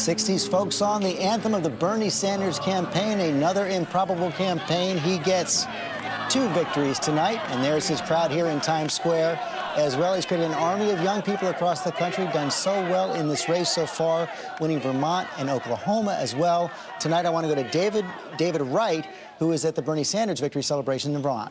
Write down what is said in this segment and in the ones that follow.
60s folk song, the anthem of the Bernie Sanders campaign, another improbable campaign. He gets 2 victories tonight, and there's his crowd here in Times Square. As well, he's created an army of young people across the country, done so well in this race so far, winning Vermont and Oklahoma as well. Tonight, I want to go to David Wright, who is at the Bernie Sanders victory celebration in Vermont.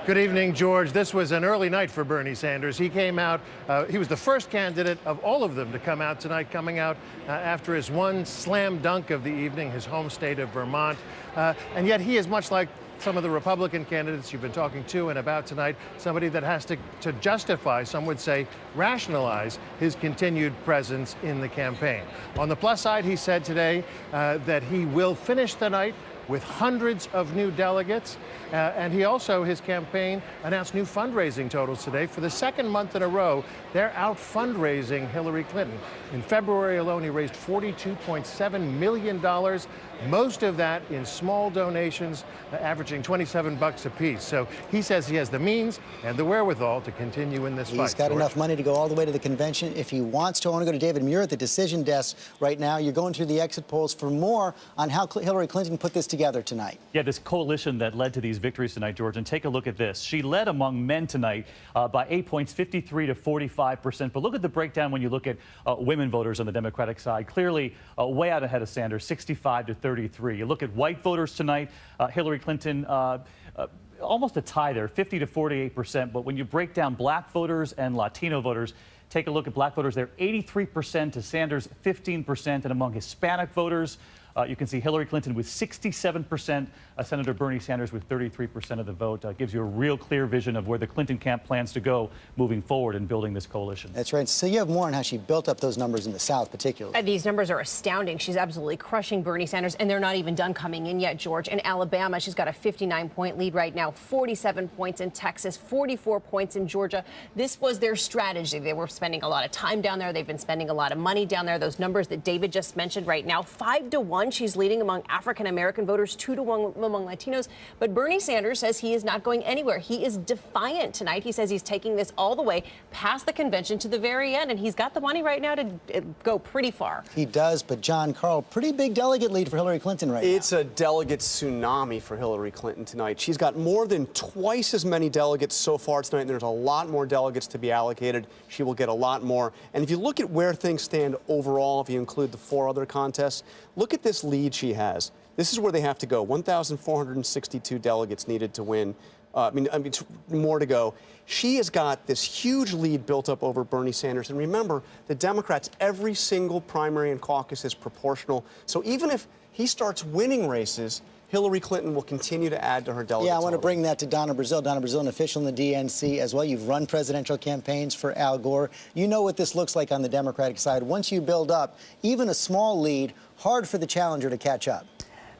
Good evening, George. This was an early night for Bernie Sanders. He came out, he was the first candidate of all of them to come out tonight, coming out after his one slam dunk of the evening, his home state of Vermont. And yet he is much like some of the Republican candidates you've been talking to and about tonight, somebody that has to justify, some would say, rationalize his continued presence in the campaign. On the plus side, he said today that he will finish the night with hundreds of new delegates. And he also, his campaign, announced new fundraising totals today. For the second month in a row, they're out fundraising Hillary Clinton. In February alone, he raised $42.7 million, most of that in small donations, averaging $27 apiece. So he says he has the means and the wherewithal to continue in this fight. He's got enough money to go all the way to the convention if he wants to. I want to go to David Muir at the decision desk right now. You're going through the exit polls for more on how Hillary Clinton put this together tonight. Yeah, this coalition that led to these victories tonight, George, and take a look at this. She led among men tonight by 8 points, 53 to 45%. But look at the breakdown when you look at women voters on the Democratic side. Clearly way out ahead of Sanders, 65 to 33. You look at white voters tonight, Hillary Clinton almost a tie there, 50 to 48%. But when you break down black voters and Latino voters, take a look at black voters. They're 83% to Sanders, 15%. And among Hispanic voters, you can see Hillary Clinton with 67%, Senator Bernie Sanders with 33% of the vote. Gives you a real clear vision of where the Clinton camp plans to go moving forward in building this coalition. That's right. So you have more on how she built up those numbers in the South, particularly. These numbers are astounding. She's absolutely crushing Bernie Sanders, and they're not even done coming in yet, George. In Alabama, she's got a 59-point lead right now, 47 points in Texas, 44 points in Georgia. This was their strategy. They were spending a lot of time down there. They've been spending a lot of money down there. Those numbers that David just mentioned right now, 5-1. She's leading among African-American voters, 2-1 among Latinos. But Bernie Sanders says he is not going anywhere. He is defiant tonight. He says he's taking this all the way past the convention to the very end, and he's got the money right now to go pretty far. He does, but John Carl, pretty big delegate lead for Hillary Clinton right now. It's a delegate tsunami for Hillary Clinton tonight. She's got more than twice as many delegates so far tonight, and there's a lot more delegates to be allocated. She will get a lot more. And if you look at where things stand overall, if you include the 4 other contests, look at this lead she has. This is where they have to go. 1,462 delegates needed to win. I mean, more to go. She has got this huge lead built up over Bernie Sanders. And remember, the Democrats, every single primary and caucus is proportional. So even if he starts winning races, Hillary Clinton will continue to add to her delegate Yeah, I want to total. bring that to Donna Brazile. Donna Brazile, an official in the DNC as well. You've run presidential campaigns for Al Gore. You know what this looks like on the Democratic side. Once you build up even a small lead, hard for the challenger to catch up.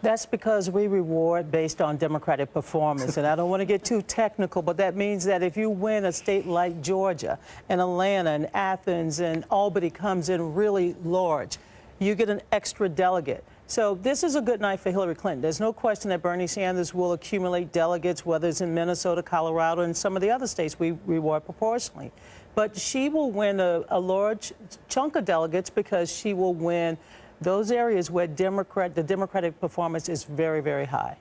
That's because we reward based on Democratic performance. And I don't want to get too technical, but that means that if you win a state like Georgia and Atlanta and Athens and Albany comes in really large, you get an extra delegate. So this is a good night for Hillary Clinton. There's no question that Bernie Sanders will accumulate delegates, whether it's in Minnesota, Colorado, and some of the other states we reward proportionally. But she will win a large chunk of delegates because she will win those areas where the Democratic performance is very, very high.